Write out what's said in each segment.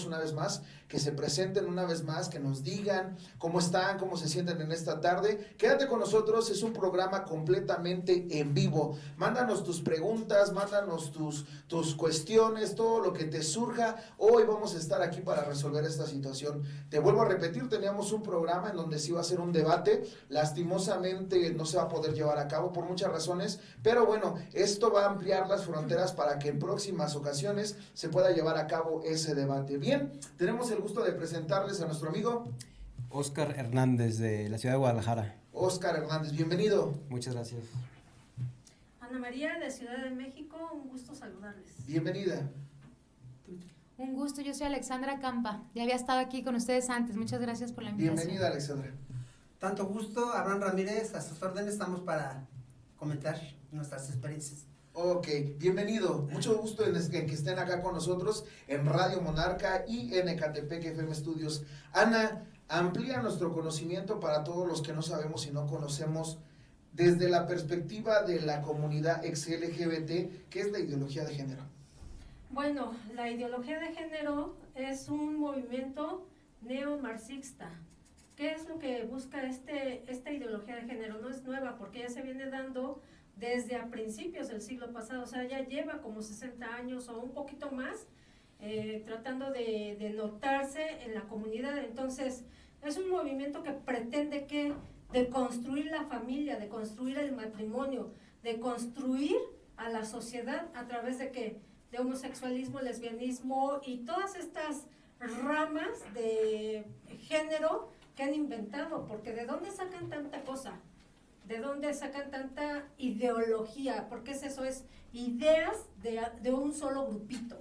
una vez más, que se presenten una vez más, que nos digan cómo están, cómo se sienten en esta tarde. Quédate con nosotros, es un programa completamente en vivo. Mándanos tus preguntas, mándanos tus cuestiones, todo lo que te surja. Hoy vamos a estar aquí para resolver esta situación. Te vuelvo a repetir, teníamos un programa en donde se iba a hacer un debate. Lastimosamente no se va a poder llevar a cabo por muchas razones, pero bueno, esto va a ampliar las fronteras para que en próximas ocasiones se pueda llevar a cabo ese debate. Bien, tenemos el gusto de presentarles a nuestro amigo Óscar Hernández, de la ciudad de Guadalajara. Óscar Hernández, bienvenido. Muchas gracias. Ana María, de Ciudad de México, un gusto saludarles. Bienvenida. Un gusto, yo soy Alexandra Campa, ya había estado aquí con ustedes antes, muchas gracias por la invitación. Bienvenida, Alexandra. Tanto gusto, Abraham Ramírez, a sus órdenes, estamos para comentar nuestras experiencias. Ok, bienvenido, mucho gusto en que estén acá con nosotros en Radio Monarca y en Ecatepec FM Estudios. Ana, amplía nuestro conocimiento para todos los que no sabemos y no conocemos desde la perspectiva de la comunidad ex-LGBT, ¿qué es la ideología de género? Bueno, la ideología de género es un movimiento neomarxista. ¿Qué es lo que busca esta ideología de género? No es nueva porque ya se viene dando desde a principios del siglo pasado, o sea, ya lleva como 60 años o un poquito más tratando de notarse en la comunidad. Entonces, es un movimiento que pretende de construir la familia, de construir el matrimonio, de construir a la sociedad a través de homosexualismo, lesbianismo y todas estas ramas de género que han inventado, porque ¿de dónde sacan tanta cosa? ¿De dónde sacan tanta ideología? Porque eso es ideas de un solo grupito.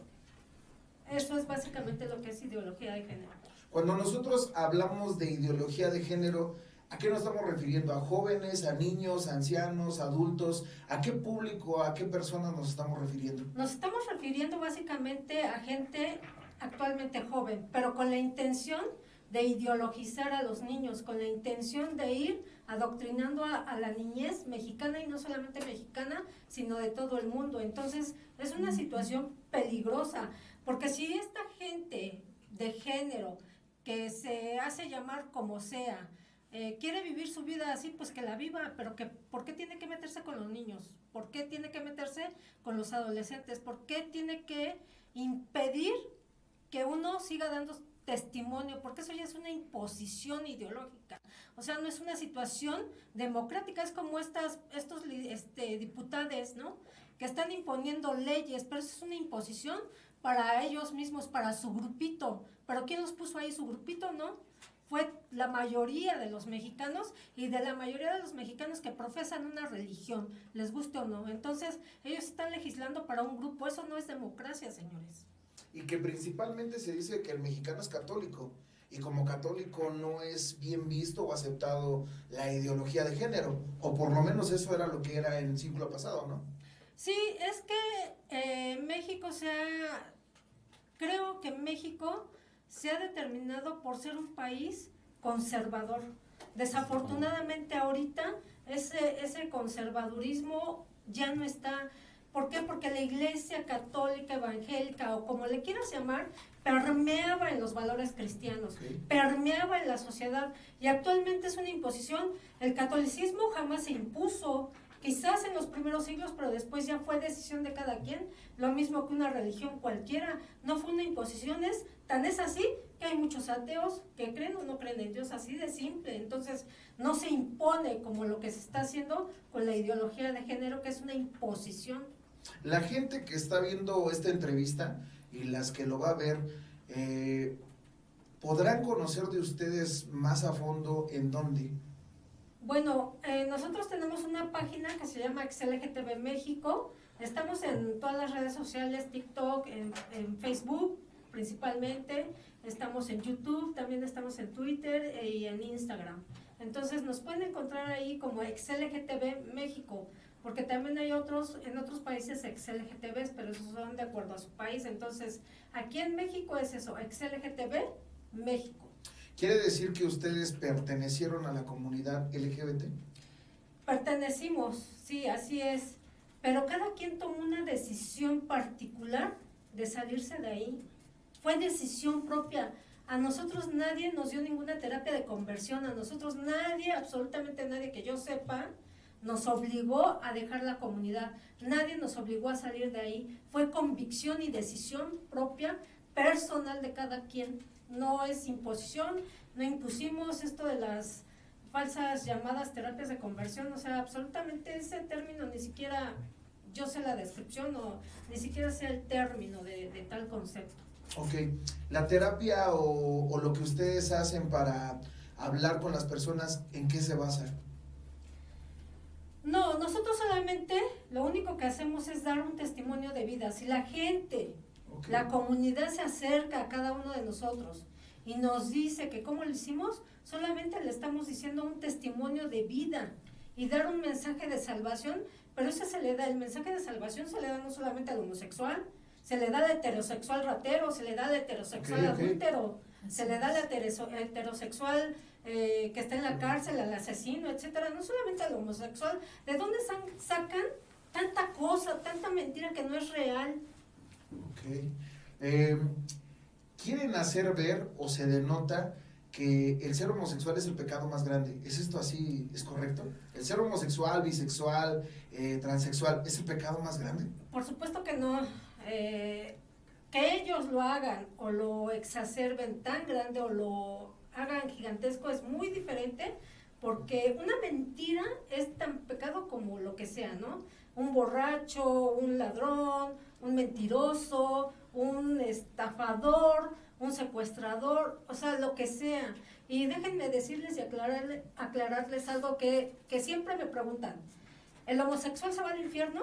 Eso es básicamente lo que es ideología de género. Cuando nosotros hablamos de ideología de género, ¿a qué nos estamos refiriendo? ¿A jóvenes, a niños, a ancianos, a adultos? ¿A qué público, a qué personas nos estamos refiriendo? Nos estamos refiriendo básicamente a gente actualmente joven, pero con la intención de ideologizar a los niños, con la intención de ir adoctrinando a la niñez mexicana, y no solamente mexicana, sino de todo el mundo. Entonces, es una situación peligrosa, porque si esta gente de género, que se hace llamar como sea, quiere vivir su vida así, pues que la viva, pero ¿por qué tiene que meterse con los niños? ¿Por qué tiene que meterse con los adolescentes? ¿Por qué tiene que impedir que uno siga dando testimonio? Porque eso ya es una imposición ideológica, o sea, no es una situación democrática, es como estos diputados, ¿no?, que están imponiendo leyes, pero eso es una imposición para ellos mismos, para su grupito. Pero ¿quién los puso ahí? Su grupito, ¿no? Fue la mayoría de los mexicanos, y de la mayoría de los mexicanos que profesan una religión, les guste o no. Entonces, ellos están legislando para un grupo. Eso no es democracia, señores. Y que principalmente se dice que el mexicano es católico, y como católico no es bien visto o aceptado la ideología de género, o por lo menos eso era lo que era en el siglo pasado, ¿no? Sí, es que creo que México se ha determinado por ser un país conservador. Desafortunadamente ahorita ese conservadurismo ya no está. ¿Por qué? Porque la iglesia católica, evangélica, o como le quieras llamar, permeaba en los valores cristianos, permeaba en la sociedad, y actualmente es una imposición. El catolicismo jamás se impuso, quizás en los primeros siglos, pero después ya fue decisión de cada quien, lo mismo que una religión cualquiera, no fue una imposición. Tan es así que hay muchos ateos que creen o no creen en Dios, así de simple. Entonces no se impone como lo que se está haciendo con la ideología de género, que es una imposición. La gente que está viendo esta entrevista y las que lo va a ver, ¿podrán conocer de ustedes más a fondo en dónde? Bueno, nosotros tenemos una página que se llama ex-LGTB México. Estamos en todas las redes sociales, TikTok, en Facebook principalmente, estamos en YouTube, también estamos en Twitter y en Instagram. Entonces nos pueden encontrar ahí como ex-LGTB México, porque también hay en otros países ex-LGTBs, pero esos son de acuerdo a su país. Entonces, aquí en México es eso, ex-LGTB México. ¿Quiere decir que ustedes pertenecieron a la comunidad LGBT? Pertenecimos, sí, así es, pero cada quien tomó una decisión particular de salirse de ahí. fue decisión propia. A nosotros nadie nos dio ninguna terapia de conversión, a nosotros nadie, absolutamente nadie que yo sepa, nos obligó a dejar la comunidad, nadie nos obligó a salir de ahí, fue convicción y decisión propia, personal de cada quien, no es imposición, no impusimos esto de las falsas llamadas terapias de conversión, o sea, absolutamente ese término ni siquiera yo sé la descripción o ni siquiera sé el término de tal concepto. Ok, la terapia o lo que ustedes hacen para hablar con las personas, ¿en qué se basa? No, nosotros solamente lo único que hacemos es dar un testimonio de vida. Si la gente, Okay. la comunidad se acerca a cada uno de nosotros y nos dice que cómo lo hicimos, solamente le estamos diciendo un testimonio de vida y dar un mensaje de salvación, pero ese se le da, el mensaje de salvación se le da no solamente al homosexual, se le da al heterosexual ratero, se le da al heterosexual adúltero, se le da al heterosexual que está en la cárcel, al asesino, etcétera, no solamente al homosexual. ¿De dónde sacan tanta cosa, tanta mentira que no es real? Ok. ¿Quieren hacer ver o se denota que el ser homosexual es el pecado más grande? ¿Es esto así, es correcto? ¿El ser homosexual, bisexual, transexual es el pecado más grande? Por supuesto que no. Que ellos lo hagan o lo exacerben tan grande o lo hagan gigantesco es muy diferente, porque una mentira es tan pecado como lo que sea, ¿no? Un borracho, un ladrón, un mentiroso, un estafador, un secuestrador, o sea, lo que sea. Y déjenme decirles y aclararles algo que siempre me preguntan. ¿El homosexual se va al infierno?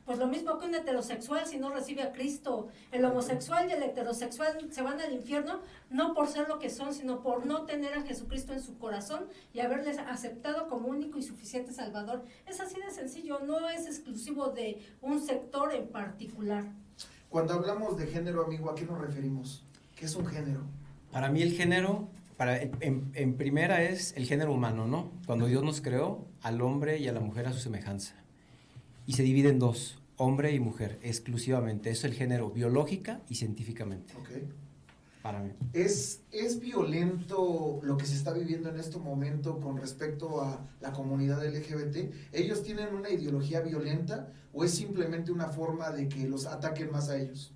Pues lo mismo que un heterosexual si no recibe a Cristo. El homosexual y el heterosexual se van al infierno no por ser lo que son, sino por no tener a Jesucristo en su corazón y haberles aceptado como único y suficiente Salvador. Es así de sencillo, no es exclusivo de un sector en particular. Cuando hablamos de género, amigo, ¿a qué nos referimos? ¿Qué es un género? Para mí el género, en primera es el género humano, ¿no? Cuando Dios nos creó al hombre y a la mujer a su semejanza. Y se divide en dos, hombre y mujer, exclusivamente. Eso es el género biológica y científicamente. Okay. Para mí. ¿Es violento lo que se está viviendo en este momento con respecto a la comunidad LGBT? ¿Ellos tienen una ideología violenta o es simplemente una forma de que los ataquen más a ellos?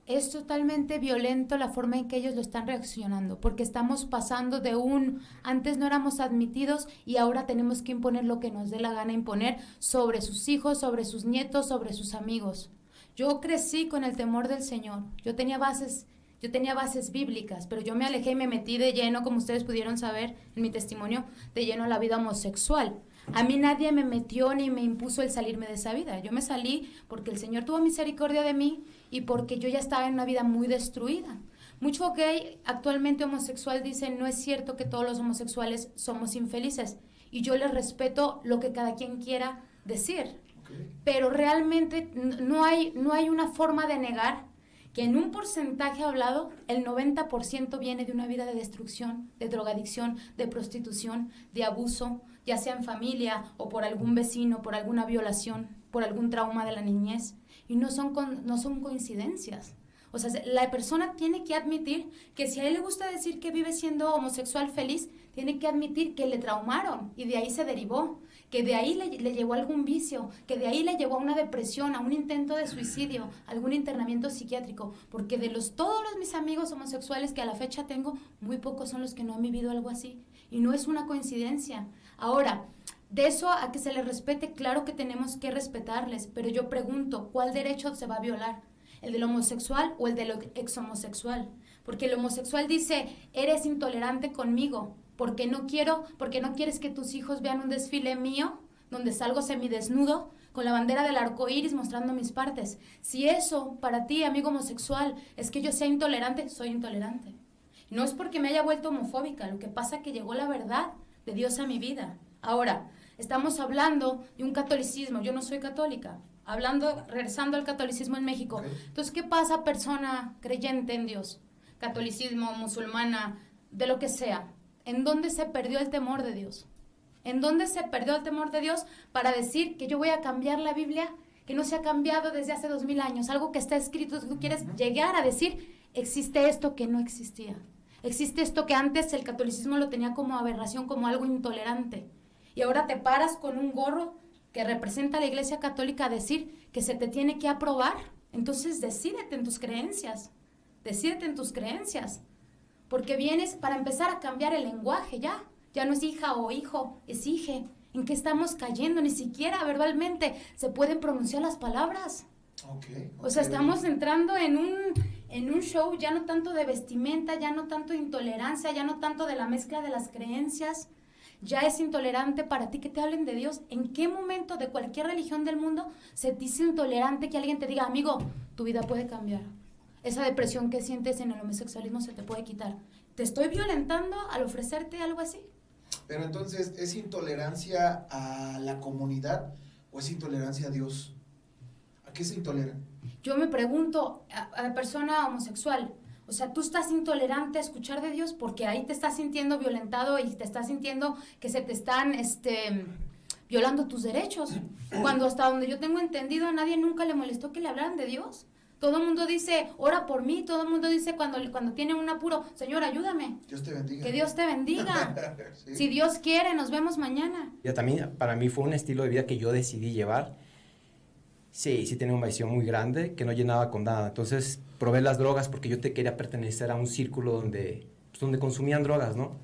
Es totalmente violento la forma en que ellos lo están reaccionando, porque estamos pasando de antes no éramos admitidos y ahora tenemos que imponer lo que nos dé la gana imponer sobre sus hijos, sobre sus nietos, sobre sus amigos. Yo crecí con el temor del Señor, yo tenía bases bíblicas, pero yo me alejé y me metí de lleno, como ustedes pudieron saber en mi testimonio, de lleno a la vida homosexual. A mí nadie me metió ni me impuso el salirme de esa vida. Yo me salí porque el Señor tuvo misericordia de mí y porque yo ya estaba en una vida muy destruida. Mucho gay actualmente homosexual dicen, no es cierto que todos los homosexuales somos infelices. Y yo les respeto lo que cada quien quiera decir. Okay. Pero realmente no hay una forma de negar que en un porcentaje hablado, el 90% viene de una vida de destrucción, de drogadicción, de prostitución, de abuso, ya sea en familia o por algún vecino, por alguna violación, por algún trauma de la niñez. Y no son coincidencias. O sea, la persona tiene que admitir que si a él le gusta decir que vive siendo homosexual feliz, tiene que admitir que le traumaron y de ahí se derivó, que de ahí le llevó algún vicio, que de ahí le llevó a una depresión, a un intento de suicidio, a algún internamiento psiquiátrico, porque de todos mis amigos homosexuales que a la fecha tengo, muy pocos son los que no han vivido algo así, y no es una coincidencia. Ahora, de eso a que se les respete, claro que tenemos que respetarles, pero yo pregunto, ¿cuál derecho se va a violar? ¿El del homosexual o el del exhomosexual? Porque el homosexual dice, eres intolerante conmigo, porque no quieres que tus hijos vean un desfile mío, donde salgo semidesnudo, con la bandera del arco iris mostrando mis partes. Si eso para ti, amigo homosexual, es que yo sea intolerante, soy intolerante. No es porque me haya vuelto homofóbica, lo que pasa es que llegó la verdad de Dios a mi vida. Ahora, estamos hablando de un catolicismo, yo no soy católica, regresando al catolicismo en México. Okay. Entonces, ¿qué pasa, persona creyente en Dios? Catolicismo, musulmana, de lo que sea. ¿En dónde se perdió el temor de Dios? ¿En dónde se perdió el temor de Dios para decir que yo voy a cambiar la Biblia, que no se ha cambiado desde hace 2000 años? Algo que está escrito, tú quieres llegar a decir, existe esto que no existía. Existe esto que antes el catolicismo lo tenía como aberración, como algo intolerante. Y ahora te paras con un gorro que representa a la Iglesia Católica a decir que se te tiene que aprobar. Entonces decídete en tus creencias. Decídete en tus creencias. Porque vienes para empezar a cambiar el lenguaje ya. Ya no es hija o hijo, es hije. ¿En qué estamos cayendo? Ni siquiera verbalmente se pueden pronunciar las palabras. Okay. O sea, estamos entrando en un show ya no tanto de vestimenta, ya no tanto de intolerancia, ya no tanto de la mezcla de las creencias. Ya es intolerante para ti que te hablen de Dios. ¿En qué momento de cualquier religión del mundo se te dice intolerante que alguien te diga, amigo, tu vida puede cambiar? Esa depresión que sientes en el homosexualismo se te puede quitar. ¿Te estoy violentando al ofrecerte algo así? Pero entonces, ¿es intolerancia a la comunidad o es intolerancia a Dios? ¿A qué se intolera? Yo me pregunto, a la persona homosexual, o sea, tú estás intolerante a escuchar de Dios porque ahí te estás sintiendo violentado y te estás sintiendo que se te están violando tus derechos. Cuando hasta donde yo tengo entendido a nadie nunca le molestó que le hablaran de Dios. Todo el mundo dice, ora por mí, todo el mundo dice cuando tiene un apuro, Señor, ayúdame. Dios te bendiga. Que Dios te bendiga. Sí. Si Dios quiere, nos vemos mañana. Ya también para mí fue un estilo de vida que yo decidí llevar. Sí tenía una visión muy grande que no llenaba con nada. Entonces probé las drogas porque yo te quería pertenecer a un círculo donde consumían drogas, ¿no?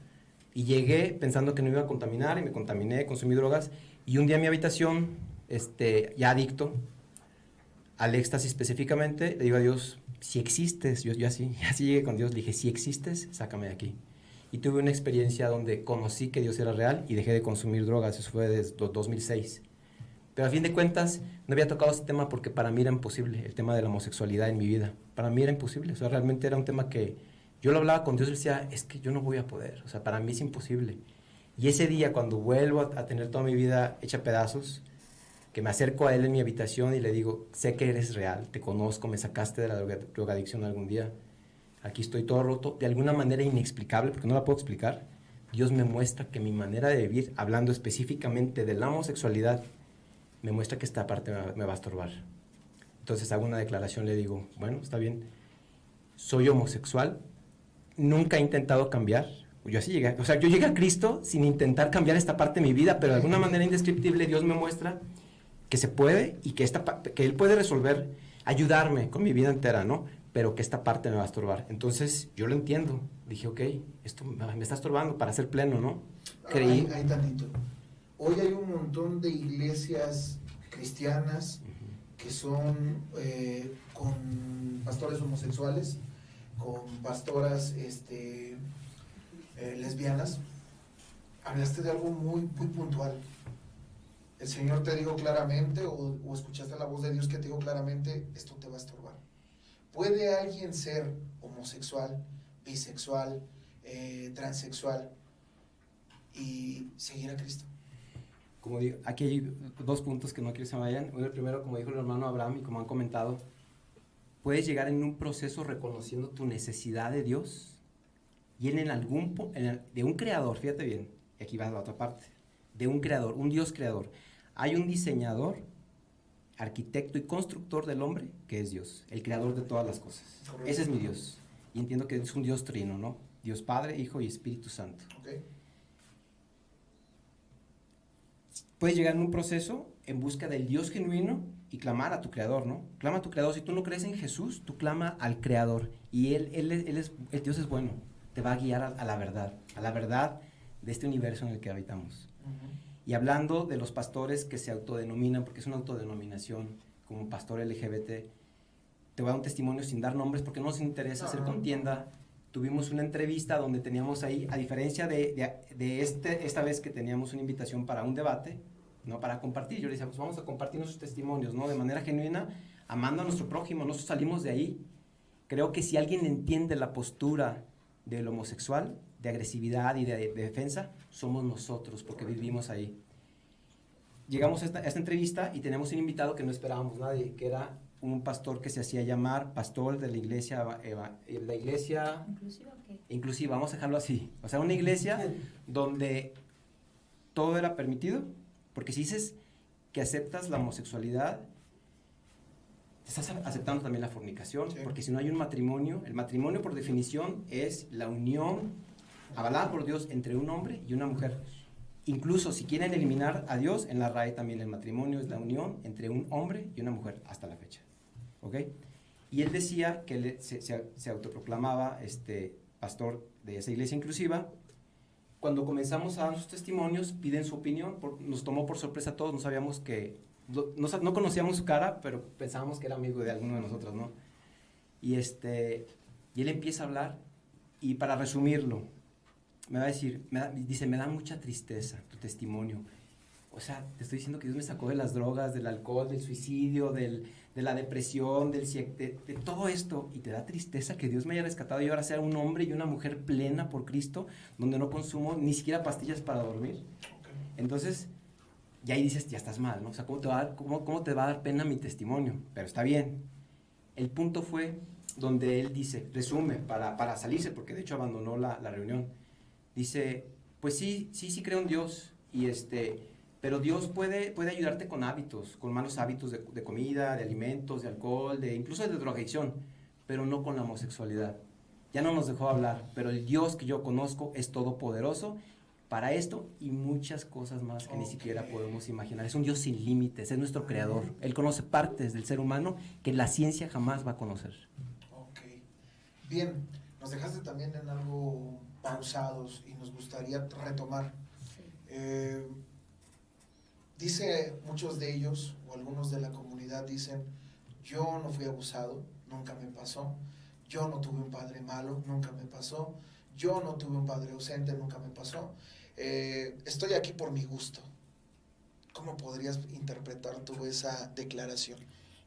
Y llegué pensando que no iba a contaminar y me contaminé, consumí drogas. Y un día en mi habitación, ya adicto al éxtasis específicamente, le digo a Dios, si existes, yo así llegué con Dios, le dije, si existes, sácame de aquí. Y tuve una experiencia donde conocí que Dios era real y dejé de consumir drogas, eso fue desde 2006. Pero a fin de cuentas, no había tocado ese tema porque para mí era imposible, el tema de la homosexualidad en mi vida. Para mí era imposible, o sea, realmente era un tema que yo lo hablaba con Dios y decía, es que yo no voy a poder, o sea, para mí es imposible. Y ese día, cuando vuelvo a tener toda mi vida hecha pedazos, que me acerco a él en mi habitación y le digo, sé que eres real, te conozco, me sacaste de la drogadicción algún día, aquí estoy todo roto, de alguna manera inexplicable, porque no la puedo explicar, Dios me muestra que mi manera de vivir, hablando específicamente de la homosexualidad, me muestra que esta parte me va a estorbar. Entonces hago una declaración, le digo, bueno, está bien, soy homosexual, nunca he intentado cambiar, yo así llegué, o sea, yo llegué a Cristo sin intentar cambiar esta parte de mi vida, pero de alguna manera indescriptible Dios me muestra que se puede y que Él puede resolver, ayudarme con mi vida entera, ¿no? Pero que esta parte me va a estorbar. Entonces, yo lo entiendo. Dije, ok, esto me está estorbando para ser pleno, ¿no? Creí. Ahí tantito. Hoy hay un montón de iglesias cristianas que son con pastores homosexuales, con pastoras lesbianas. Hablaste de algo muy, muy puntual. El Señor te dijo claramente, o escuchaste la voz de Dios que te dijo claramente, esto te va a estorbar. ¿Puede alguien ser homosexual, bisexual, transexual y seguir a Cristo? Como digo, aquí hay dos puntos que no quiero que se vayan. Uno, el primero, como dijo el hermano Abraham y como han comentado, puedes llegar en un proceso reconociendo tu necesidad de Dios y él de un creador, fíjate bien, y aquí va la otra parte, de un creador, un Dios creador. Hay un diseñador, arquitecto y constructor del hombre, que es Dios, el creador de todas las cosas. Correcto. Ese es mi Dios. Y entiendo que es un Dios trino, ¿no? Dios Padre, Hijo y Espíritu Santo. Okay. Puedes llegar en un proceso en busca del Dios genuino y clamar a tu creador, ¿no? Clama a tu creador. Si tú no crees en Jesús, tú clama al creador. Y el Dios es bueno. Te va a guiar a la verdad de este universo en el que habitamos. Y hablando de los pastores que se autodenominan, porque es una autodenominación como pastor LGBT, te voy a dar un testimonio sin dar nombres porque no nos interesa hacer contienda. Tuvimos una entrevista donde teníamos ahí, a diferencia de esta vez que teníamos una invitación para un debate, no para compartir, yo le decía, pues vamos a compartir nuestros testimonios, ¿no? De manera genuina, amando a nuestro prójimo, nosotros salimos de ahí. Creo que si alguien entiende la postura del homosexual, de agresividad y de defensa, somos nosotros, porque vivimos ahí. Llegamos a esta entrevista y tenemos un invitado que no esperábamos nadie, que era un pastor que se hacía llamar pastor de la iglesia inclusiva, vamos a dejarlo así. O sea, una iglesia donde todo era permitido, porque si dices que aceptas la homosexualidad, estás aceptando también la fornicación, Sí. porque si no hay un matrimonio, el matrimonio por definición es la unión avalada por Dios entre un hombre y una mujer. Incluso si quieren eliminar a Dios, en la RAE también el matrimonio es la unión entre un hombre y una mujer hasta la fecha. ¿Ok? Y él decía que él se autoproclamaba pastor de esa iglesia inclusiva. Cuando comenzamos a dar sus testimonios, piden su opinión, nos tomó por sorpresa a todos, no sabíamos que, no conocíamos su cara, pero pensábamos que era amigo de alguno de nosotros, ¿no? Y él empieza a hablar, y para resumirlo, me va a decir, dice, me da mucha tristeza tu testimonio. O sea, te estoy diciendo que Dios me sacó de las drogas, del alcohol, del suicidio, de la depresión, de todo esto, y te da tristeza que Dios me haya rescatado y ahora sea un hombre y una mujer plena por Cristo, donde no consumo ni siquiera pastillas para dormir. Entonces, y ahí dices, ya estás mal, ¿no? O sea, ¿cómo te va a dar pena mi testimonio? Pero está bien. El punto fue donde él dice, resume, para salirse, porque de hecho abandonó la reunión. Dice, pues sí creo en Dios, pero Dios puede ayudarte con hábitos, con malos hábitos de comida, de alimentos, de alcohol, incluso de drogadicción, pero no con la homosexualidad. Ya no nos dejó hablar, pero el Dios que yo conozco es todopoderoso para esto y muchas cosas más que ni siquiera podemos imaginar. Es un Dios sin límites, es nuestro creador. Él conoce partes del ser humano que la ciencia jamás va a conocer. Ok. Bien, nos dejaste también en algo pausados y nos gustaría retomar. Dice muchos de ellos, o algunos de la comunidad dicen, yo no fui abusado, nunca me pasó, yo no tuve un padre malo, nunca me pasó, yo no tuve un padre ausente, nunca me pasó, estoy aquí por mi gusto. ¿Cómo podrías interpretar tú esa declaración?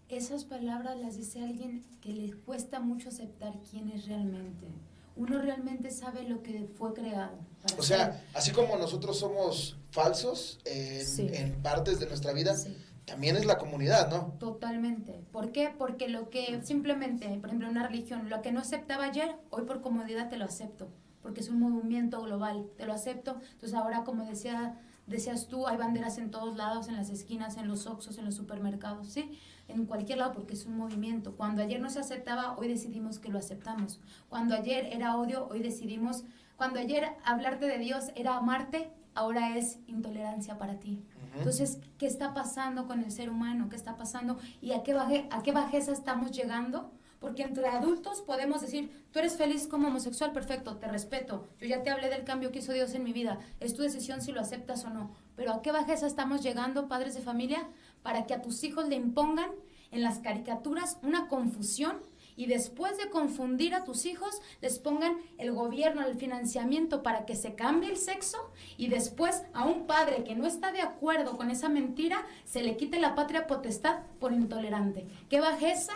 Esas palabras las dice alguien que le cuesta mucho aceptar quién es realmente. Uno realmente sabe lo que fue creado. O sea, así como nosotros somos falsos en partes de nuestra vida, también es la comunidad, ¿no? Totalmente. ¿Por qué? Porque lo que simplemente, por ejemplo, una religión, lo que no aceptaba ayer, hoy por comodidad te lo acepto, porque es un movimiento global, te lo acepto. Entonces ahora, como decías tú, hay banderas en todos lados, en las esquinas, en los Oxxos, en los supermercados, ¿sí? En cualquier lado, porque es un movimiento. Cuando ayer no se aceptaba, hoy decidimos que lo aceptamos. Cuando ayer era odio, hoy decidimos. Cuando ayer hablarte de Dios era amarte, ahora es intolerancia para ti. Entonces, ¿qué está pasando con el ser humano? ¿Qué está pasando? ¿Y a qué bajeza estamos llegando? Porque entre adultos podemos decir, tú eres feliz como homosexual, perfecto, te respeto. Yo ya te hablé del cambio que hizo Dios en mi vida. Es tu decisión si lo aceptas o no. Pero ¿a qué bajeza estamos llegando, padres de familia? Para que a tus hijos le impongan en las caricaturas una confusión y después de confundir a tus hijos, les pongan el gobierno, el financiamiento para que se cambie el sexo y después a un padre que no está de acuerdo con esa mentira, se le quite la patria potestad por intolerante. ¿Qué bajeza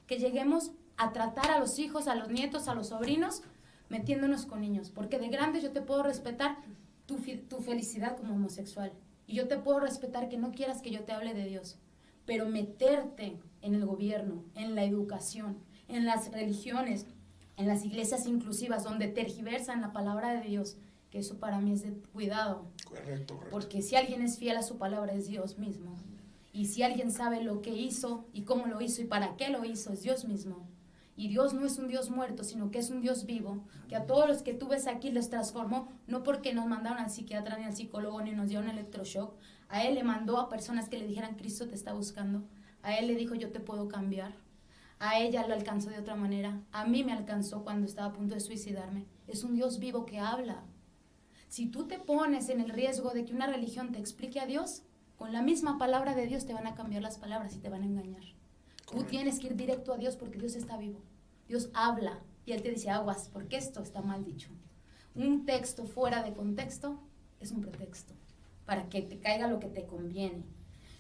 que lleguemos a tratar a los hijos, a los nietos, a los sobrinos, metiéndonos con niños? Porque de grandes yo te puedo respetar tu felicidad como homosexual y yo te puedo respetar que no quieras que yo te hable de Dios, pero meterte en el gobierno, en la educación, en las religiones, en las iglesias inclusivas donde tergiversan la palabra de Dios, que eso para mí es de cuidado. Correcto. Porque si alguien es fiel a su palabra es Dios mismo. Y si alguien sabe lo que hizo y cómo lo hizo y para qué lo hizo, es Dios mismo. Y Dios no es un Dios muerto, sino que es un Dios vivo, que a todos los que tú ves aquí les transformó, no porque nos mandaron al psiquiatra ni al psicólogo ni nos dio un electroshock. A Él le mandó a personas que le dijeran, Cristo te está buscando. A Él le dijo, yo te puedo cambiar. A ella lo alcanzó de otra manera. A mí me alcanzó cuando estaba a punto de suicidarme. Es un Dios vivo que habla. Si tú te pones en el riesgo de que una religión te explique a Dios, con la misma palabra de Dios te van a cambiar las palabras y te van a engañar. Tú tienes que ir directo a Dios porque Dios está vivo. Dios habla y Él te dice aguas porque esto está mal dicho. Un texto fuera de contexto es un pretexto para que te caiga lo que te conviene.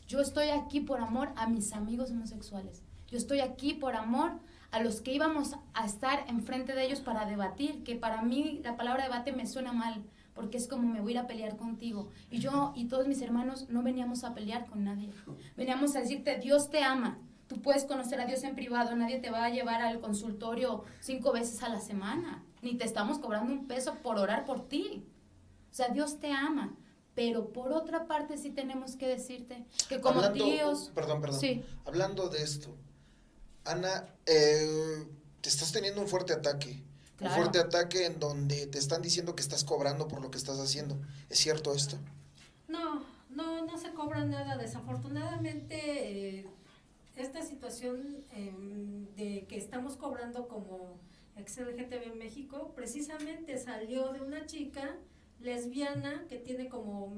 Yo estoy aquí por amor a mis amigos homosexuales. Yo estoy aquí por amor a los que íbamos a estar enfrente de ellos para debatir, que para mí la palabra debate me suena mal, porque es como me voy a ir a pelear contigo. Y yo y todos mis hermanos no veníamos a pelear con nadie. Veníamos a decirte, Dios te ama. Tú puedes conocer a Dios en privado, nadie te va a llevar al consultorio 5 veces a la semana, ni te estamos cobrando un peso por orar por ti. O sea, Dios te ama. Pero por otra parte sí tenemos que decirte que como tíos... Perdón. Sí. Hablando de esto, Ana, te estás teniendo un fuerte ataque. Claro. Un fuerte ataque en donde te están diciendo que estás cobrando por lo que estás haciendo. ¿Es cierto esto? No se cobra nada. Desafortunadamente, esta situación de que estamos cobrando como XLGTB México, precisamente salió de una chica lesbiana que tiene como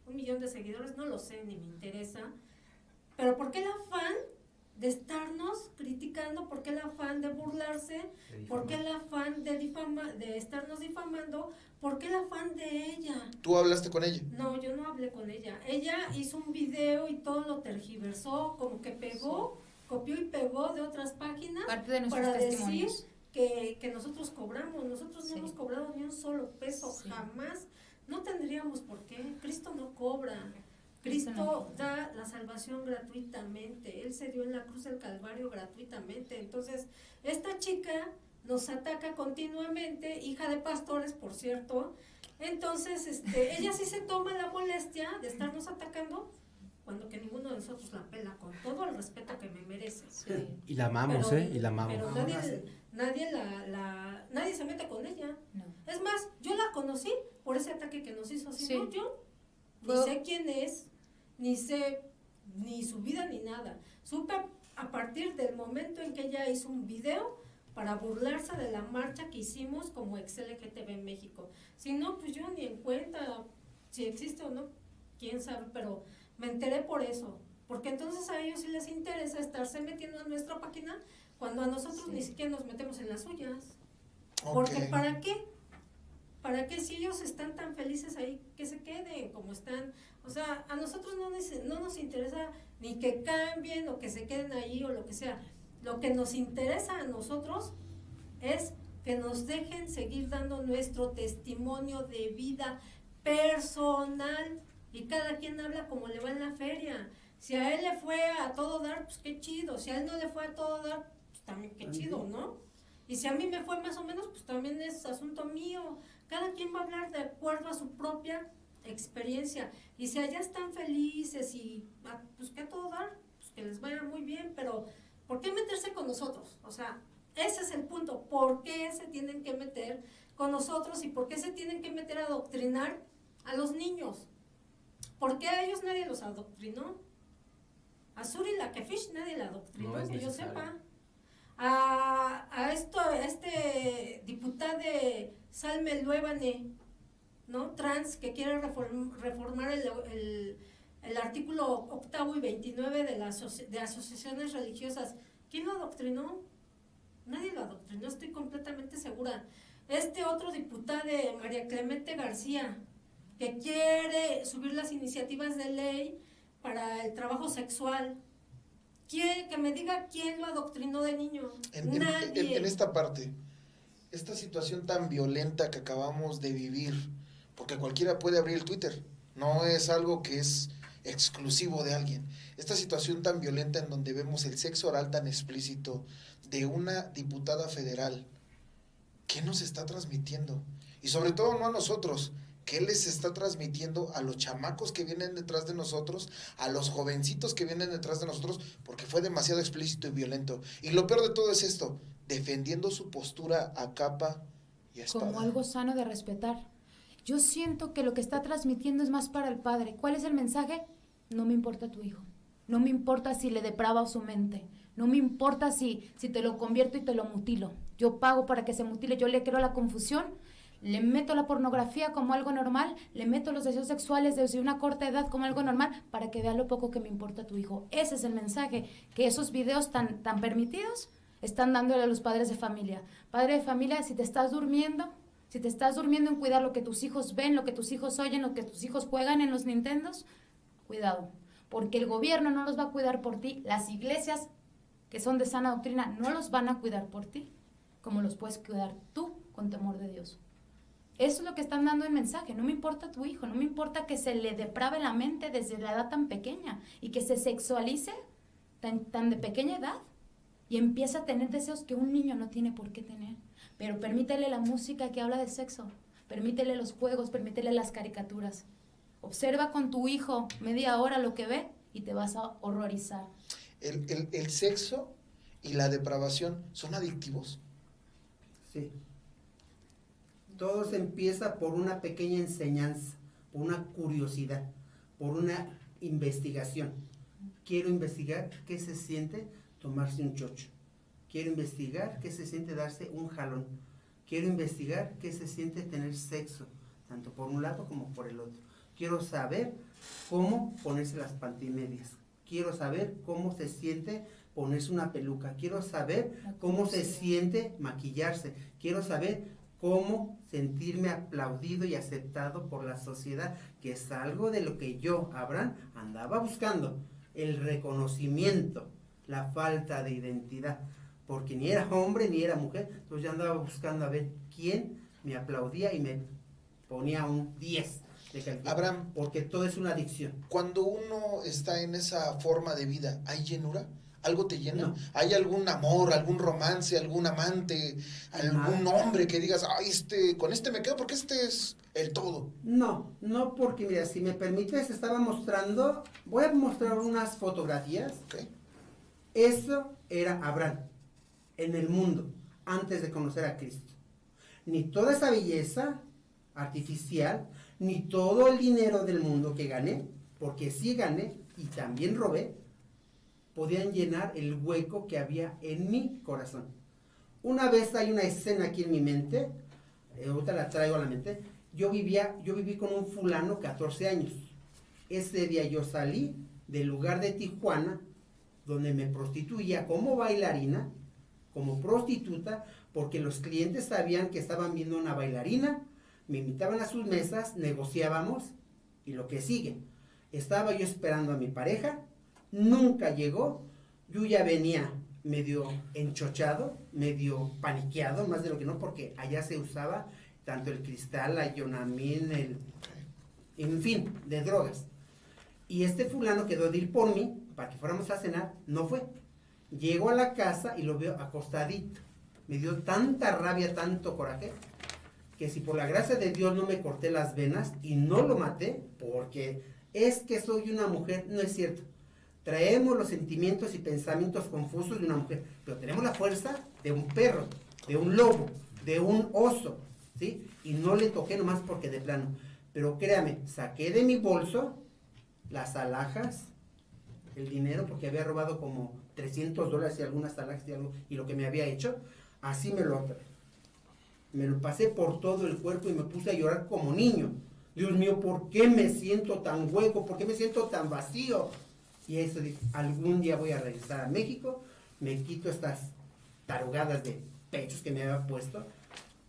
1,000,000 de seguidores, no lo sé, ni me interesa. Pero ¿por qué el afán de estarnos criticando? ¿Por qué el afán de burlarse? ¿Por qué el afán de estarnos difamando? ¿Por qué el afán de ella? ¿Tú hablaste con ella? No, yo no hablé con ella. Ella hizo un video y todo lo tergiversó, como que pegó, copió y pegó de otras páginas Parte de nuestros para decir testimonios. que nosotros cobramos. Nosotros Sí. no hemos cobrado ni un solo peso, Sí. jamás. No tendríamos por qué. Cristo no cobra. Cristo no Cristo cobra. da la salvación gratuitamente. Él se dio en la cruz del Calvario gratuitamente. Entonces, esta chica nos ataca continuamente, hija de pastores, por cierto. Entonces, ella sí se toma la molestia de estarnos atacando, cuando que ninguno de nosotros la pela, con todo el respeto que me merece. Sí. Y la amamos, Pero- y la amamos. Pero Aún nadie, así. nadie se mete con ella. No. Es más, yo la conocí por ese ataque que nos hizo así, Sí. ¿no? Yo ni Fue- sé quién es, ni sé ni su vida ni nada. Supe a partir del momento en que ella hizo un video para burlarse de la marcha que hicimos como XLGTB en México. Si no, pues yo ni en cuenta si existe o no, quién sabe, pero me enteré por eso. Porque entonces a ellos sí les interesa estarse metiendo en nuestra página cuando a nosotros Sí. ni siquiera nos metemos en las suyas. Ok. Porque ¿para qué? ¿Para qué si ellos están tan felices ahí que se queden como están? O sea, a nosotros no nos interesa ni que cambien o que se queden ahí o lo que sea. Lo que nos interesa a nosotros es que nos dejen seguir dando nuestro testimonio de vida personal y cada quien habla como le va en la feria. Si a él le fue a todo dar, pues qué chido. Si a él no le fue a todo dar, pues también qué chido, ¿no? Y si a mí me fue más o menos, pues también es asunto mío. Cada quien va a hablar de acuerdo a su propia experiencia. Y si allá están felices y pues que a todo dar, pues que les vaya muy bien, pero ¿por qué meterse con nosotros? O sea, ese es el punto. ¿Por qué se tienen que meter con nosotros y por qué se tienen que meter a adoctrinar a los niños? ¿Por qué a ellos nadie los adoctrinó? A Suri Lakefish nadie la adoctrinó, No es que yo necesario. sepa. A este diputado de Salme Luevane, ¿no? Trans, que quiere reformar el artículo 8º y 29 de asociaciones religiosas. ¿Quién lo adoctrinó? Nadie lo adoctrinó, estoy completamente segura. Este otro diputado de María Clemente García, que quiere subir las iniciativas de ley para el trabajo sexual. Que me diga quién lo adoctrinó de niño. Nadie. En esta parte, esta situación tan violenta que acabamos de vivir, porque cualquiera puede abrir el Twitter, no es algo que es exclusivo de alguien. Esta situación tan violenta en donde vemos el sexo oral tan explícito de una diputada federal, ¿qué nos está transmitiendo? Y sobre todo no a nosotros, ¿qué les está transmitiendo a los chamacos que vienen detrás de nosotros, a los jovencitos que vienen detrás de nosotros? Porque fue demasiado explícito y violento. Y lo peor de todo es esto, defendiendo su postura a capa y a espada. Como algo sano de respetar. Yo siento que lo que está transmitiendo es más para el padre. ¿Cuál es el mensaje? No me importa tu hijo. No me importa si le deprava su mente. No me importa si te lo convierto y te lo mutilo. Yo pago para que se mutile. Yo le creo la confusión. Le meto la pornografía como algo normal, le meto los deseos sexuales desde una corta edad como algo normal para que vea lo poco que me importa tu hijo. Ese es el mensaje que esos videos tan permitidos están dándole a los padres de familia. Padre de familia, si te estás durmiendo en cuidar lo que tus hijos ven, lo que tus hijos oyen, lo que tus hijos juegan en los Nintendos, cuidado, porque el gobierno no los va a cuidar por ti, las iglesias que son de sana doctrina no los van a cuidar por ti, como los puedes cuidar tú con temor de Dios. Eso es lo que están dando el mensaje. No me importa tu hijo, no me importa que se le deprave la mente desde la edad tan pequeña y que se sexualice tan de pequeña edad y empieza a tener deseos que un niño no tiene por qué tener. Pero permítele la música que habla de sexo, permítele los juegos, permítele las caricaturas. Observa con tu hijo media hora lo que ve y te vas a horrorizar. El sexo y la depravación son adictivos. Sí. Todo se empieza por una pequeña enseñanza, por una curiosidad, por una investigación. Quiero investigar qué se siente tomarse un chocho. Quiero investigar qué se siente darse un jalón. Quiero investigar qué se siente tener sexo, tanto por un lado como por el otro. Quiero saber cómo ponerse las pantimedias. Quiero saber cómo se siente ponerse una peluca. Quiero saber cómo se siente maquillarse. Quiero saber cómo sentirme aplaudido y aceptado por la sociedad, que es algo de lo que yo, Abraham, andaba buscando. El reconocimiento, la falta de identidad. Porque ni era hombre ni era mujer, entonces yo andaba buscando a ver quién me aplaudía y me ponía un 10 de calificación. Abraham, porque todo es una adicción. cuando uno está en esa forma de vida, ¿hay llenura? ¿Algo te llena? No. ¿Hay algún amor, algún romance, algún amante, algún hombre que digas, ay, con este me quedo porque este es el todo? No, no, porque mira, si me permites, estaba mostrando, voy a mostrar unas fotografías. ¿Ok? Eso era Abraham en el mundo antes de conocer a Cristo. Ni toda esa belleza artificial, ni todo el dinero del mundo que gané, porque sí gané y también robé, podían llenar el hueco que había en mi corazón. Una vez hay una escena aquí en mi mente, ahorita la traigo a la mente. Yo viví con un fulano 14 años. Ese día yo salí del lugar de Tijuana, donde me prostituía como bailarina, como prostituta, porque los clientes sabían que estaban viendo una bailarina, me invitaban a sus mesas, negociábamos, y lo que sigue. Estaba yo esperando a mi pareja, nunca llegó, yo ya venía medio enchochado, medio paniqueado, más de lo que no, porque allá se usaba tanto el cristal, la ionamil, en fin, de drogas. Y este fulano quedó de ir por mí, para que fuéramos a cenar, no fue. Llego a la casa y lo veo acostadito. Me dio tanta rabia, tanto coraje, que si por la gracia de Dios no me corté las venas y no lo maté, porque es que soy una mujer, no es cierto. Traemos los sentimientos y pensamientos confusos de una mujer, pero tenemos la fuerza de un perro, de un lobo, de un oso, ¿sí? Y no le toqué nomás porque de plano. Pero créame, saqué de mi bolso las alhajas, el dinero, porque había robado como $300 y algunas alhajas y algo, y lo que me había hecho, así me lo pasé por todo el cuerpo y me puse a llorar como niño. Dios mío, ¿por qué me siento tan hueco? ¿Por qué me siento tan vacío? Y eso dije, algún día voy a regresar a México, me quito estas tarugadas de pechos que me había puesto,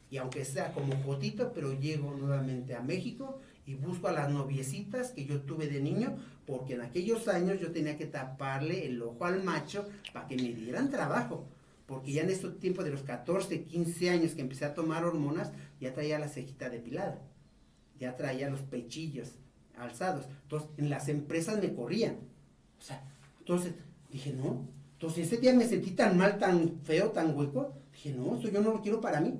y aunque sea como fotito, pero llego nuevamente a México y busco a las noviecitas que yo tuve de niño, porque en aquellos años yo tenía que taparle el ojo al macho para que me dieran trabajo, porque ya en estos tiempos de los 14, 15 años que empecé a tomar hormonas, ya traía la cejita depilada, ya traía los pechillos alzados, entonces en las empresas me corrían, o sea, entonces dije no, entonces ese día me sentí tan mal, tan feo, tan hueco, dije no, esto yo no lo quiero para mí,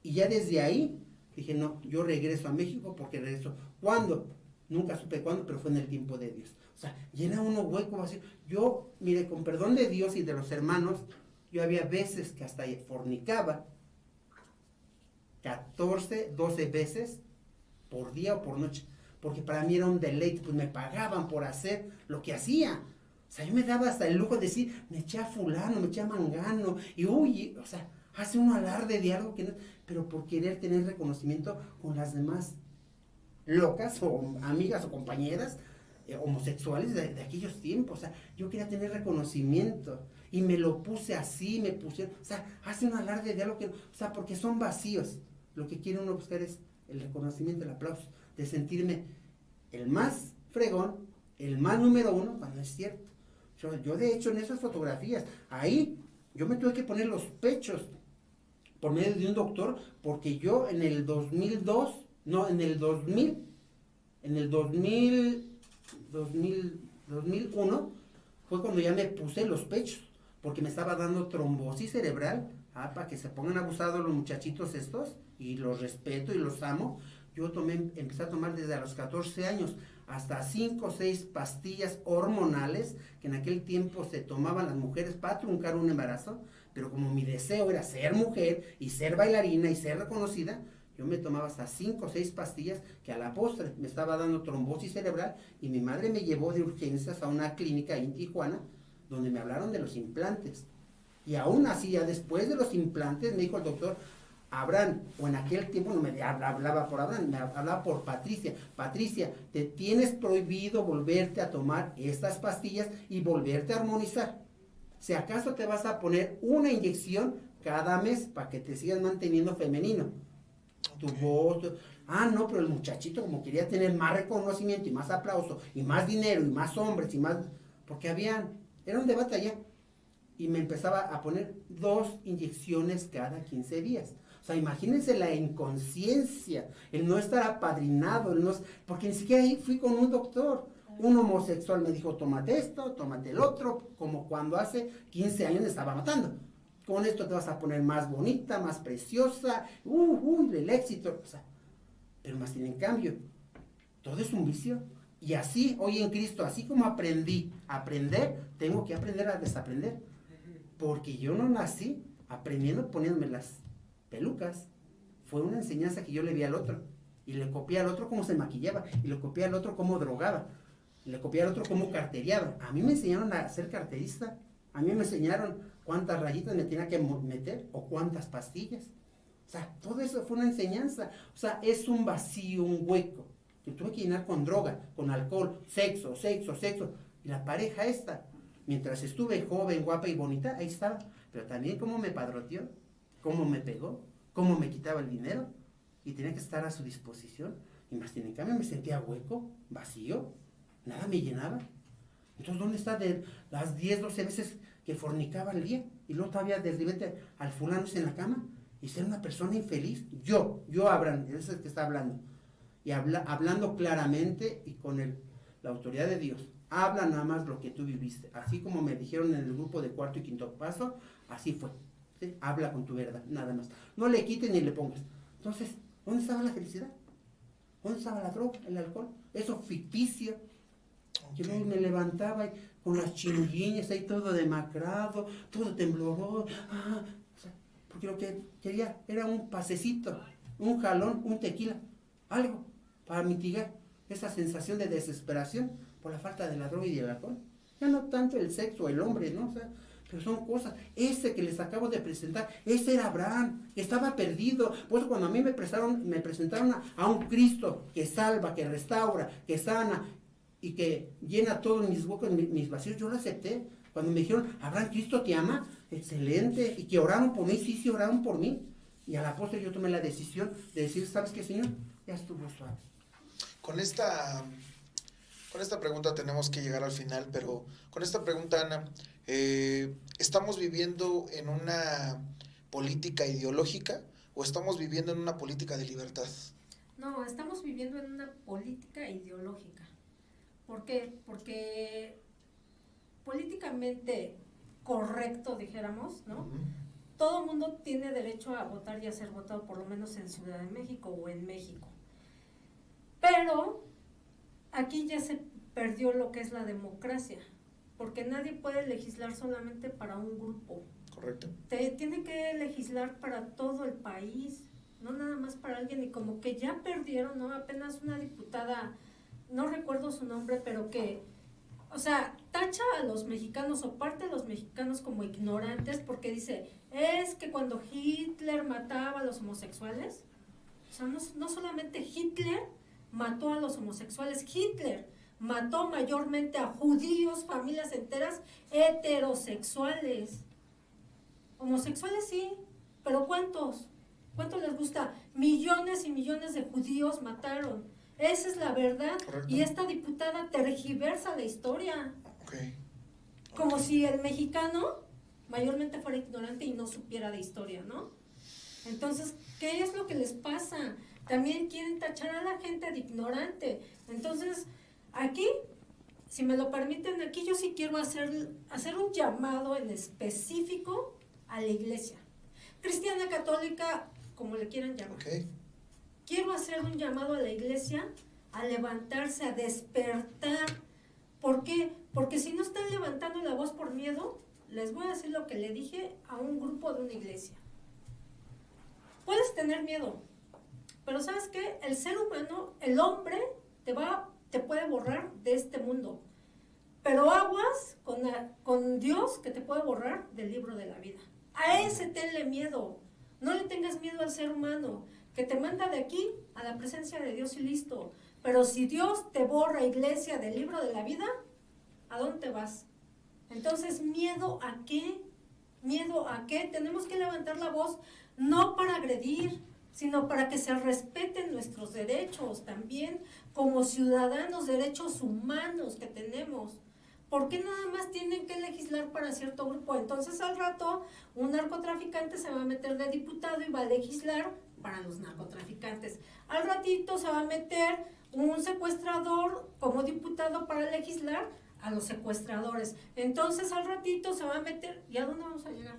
y ya desde ahí dije no, yo regreso a México porque regreso, ¿cuándo? Nunca supe cuándo, pero fue en el tiempo de Dios, o sea, llena uno hueco vacío, yo, mire, con perdón de Dios y de los hermanos, yo había veces que hasta fornicaba 14, 12 veces por día o por noche, porque para mí era un deleite, pues me pagaban por hacer lo que hacía. O sea, yo me daba hasta el lujo de decir, me eché a fulano, me eché a mangano, y uy, o sea, hace un alarde de algo que no, pero por querer tener reconocimiento con las demás locas o amigas o compañeras homosexuales de aquellos tiempos. O sea, yo quería tener reconocimiento y me lo puse así, me pusieron, o sea, hace un alarde de algo que, o sea, porque son vacíos. Lo que quiere uno buscar es el reconocimiento, el aplauso, de sentirme el más fregón, el más número uno, cuando es cierto. Yo de hecho en esas fotografías, ahí yo me tuve que poner los pechos por medio de un doctor, porque yo en el 2002, no, en el 2001, fue cuando ya me puse los pechos, porque me estaba dando trombosis cerebral, para que se pongan abusados los muchachitos estos, y los respeto y los amo. Yo empecé a tomar desde a los 14 años, hasta 5 o 6 pastillas hormonales que en aquel tiempo se tomaban las mujeres para truncar un embarazo, pero como mi deseo era ser mujer y ser bailarina y ser reconocida, yo me tomaba hasta 5 o 6 pastillas que a la postre me estaba dando trombosis cerebral y mi madre me llevó de urgencias a una clínica en Tijuana donde me hablaron de los implantes. Y aún así, ya después de los implantes, me dijo el doctor, Abraham, o en aquel tiempo no me hablaba por Abraham, me hablaba por Patricia. Patricia, te tienes prohibido volverte a tomar estas pastillas y volverte a armonizar. Si acaso te vas a poner una inyección cada mes para que te sigas manteniendo femenino. Tu voz, no, pero el muchachito como quería tener más reconocimiento y más aplauso, y más dinero, y más hombres, y más, porque era un debate allá. Y me empezaba a poner 2 inyecciones cada 15 días. O sea, imagínense la inconsciencia, el no estar apadrinado, porque ni siquiera ahí fui con un doctor. Un homosexual me dijo, tómate esto, tómate el otro, como cuando hace 15 años me estaba matando. Con esto te vas a poner más bonita, más preciosa, el éxito. O sea, pero más bien en cambio, todo es un vicio. Y así, hoy en Cristo, así como aprendí a aprender, tengo que aprender a desaprender. Porque yo no nací aprendiendo poniéndome las pelucas. Fue una enseñanza que yo le vi al otro. Y le copié al otro cómo se maquillaba. Y le copié al otro cómo drogaba. Y le copié al otro cómo carteriaba. A mí me enseñaron a ser carterista. A mí me enseñaron cuántas rayitas me tenía que meter o cuántas pastillas. O sea, todo eso fue una enseñanza. O sea, es un vacío, un hueco que tuve que llenar con droga, con alcohol, sexo. Y la pareja esta, mientras estuve joven, guapa y bonita, ahí estaba. Pero también cómo me padroteó, cómo me pegó, cómo me quitaba el dinero. Y tenía que estar a su disposición. Y más bien, en cambio, me sentía hueco, vacío, nada me llenaba. Entonces, ¿dónde está de las 10, 12 veces que fornicaba al día? Y luego todavía derribete al fulano en la cama y ser una persona infeliz. Yo Abraham, ese es el que está hablando. Y hablando claramente y con la autoridad de Dios. Habla nada más lo que tú viviste. Así como me dijeron en el grupo de 4º y 5º paso, así fue. ¿Sí? Habla con tu verdad, nada más. No le quites ni le pongas. Entonces, ¿dónde estaba la felicidad? ¿Dónde estaba la droga, el alcohol? Eso ficticio. Yo luego me levantaba con las chinguiñas ahí todo demacrado, todo tembloroso. Porque lo que quería era un pasecito, un jalón, un tequila, algo para mitigar esa sensación de desesperación por la falta de la droga y del alcohol. Ya no tanto el sexo, el hombre, ¿no? O sea, pero son cosas. Ese que les acabo de presentar, ese era Abraham, que estaba perdido. Pues cuando a mí me presentaron a un Cristo que salva, que restaura, que sana y que llena todos mis huecos, mis vacíos, yo lo acepté. Cuando me dijeron, Abraham, Cristo te ama, excelente, y que oraron por mí, sí, oraron por mí. Y a la postre yo tomé la decisión de decir, ¿sabes qué, Señor? Ya estuvo suave. Con esta pregunta tenemos que llegar al final, pero con esta pregunta, Ana, ¿estamos viviendo en una política ideológica o estamos viviendo en una política de libertad? No, estamos viviendo en una política ideológica. ¿Por qué? Porque políticamente correcto, dijéramos, ¿no? Uh-huh. Todo mundo tiene derecho a votar y a ser votado, por lo menos en Ciudad de México o en México. Pero aquí ya se perdió lo que es la democracia, porque nadie puede legislar solamente para un grupo. Correcto. Tiene que legislar para todo el país, no nada más para alguien, y como que ya perdieron, ¿no? Apenas una diputada, no recuerdo su nombre, pero que, o sea, tacha a los mexicanos o parte de los mexicanos como ignorantes porque dice, es que cuando Hitler mataba a los homosexuales, o sea, no solamente Hitler mató a los homosexuales, Hitler mató mayormente a judíos, familias enteras heterosexuales. Homosexuales sí, pero ¿cuántos? ¿Cuántos les gusta? Millones y millones de judíos mataron. Esa es la verdad. Correcto. Y esta diputada tergiversa la historia. Okay. Como si el mexicano mayormente fuera ignorante y no supiera de historia, ¿no? Entonces, ¿qué es lo que les pasa? También quieren tachar a la gente de ignorante. Entonces, aquí, si me lo permiten, aquí yo sí quiero hacer un llamado en específico a la iglesia. Cristiana, católica, como le quieran llamar. Okay. Quiero hacer un llamado a la iglesia a levantarse, a despertar. ¿Por qué? Porque si no están levantando la voz por miedo, les voy a decir lo que le dije a un grupo de una iglesia. Puedes tener miedo, pero ¿sabes qué? El ser humano, el hombre, te puede borrar de este mundo. Pero aguas con Dios, que te puede borrar del libro de la vida. A ese tenle miedo. No le tengas miedo al ser humano, que te manda de aquí a la presencia de Dios y listo. Pero si Dios te borra, iglesia, del libro de la vida, ¿a dónde te vas? Entonces, ¿miedo a qué? ¿Miedo a qué? Tenemos que levantar la voz, no para agredir, sino para que se respeten nuestros derechos también, como ciudadanos, derechos humanos que tenemos. ¿Por qué nada más tienen que legislar para cierto grupo? Entonces al rato un narcotraficante se va a meter de diputado y va a legislar para los narcotraficantes. Al ratito se va a meter un secuestrador como diputado para legislar a los secuestradores. Entonces al ratito se va a meter... ¿Y a dónde vamos a llegar?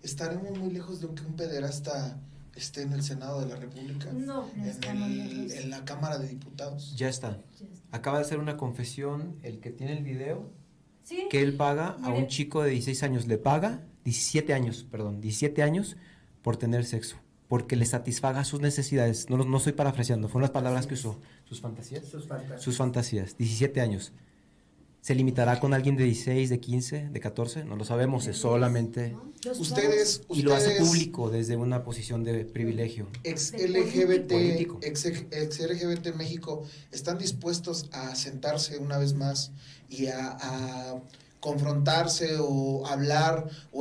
¿Estaremos muy lejos de que un pederasta esté en el Senado de la República? No. En la Cámara de Diputados. Ya está. Acaba de hacer una confesión, el que tiene el video, ¿Sí? que él paga a Mire. un chico de 16 años, le paga 17 años por tener sexo, porque le satisfaga sus necesidades. No estoy parafraseando, fueron las palabras que usó. ¿Sus fantasías? Sus fantasías, 17 años. ¿Se limitará con alguien de 16, de 15, de 14? No lo sabemos, es solamente... Ustedes Y lo hace público desde una posición de privilegio. ex Político. LGBT México, ¿están dispuestos a sentarse una vez más y a confrontarse o hablar o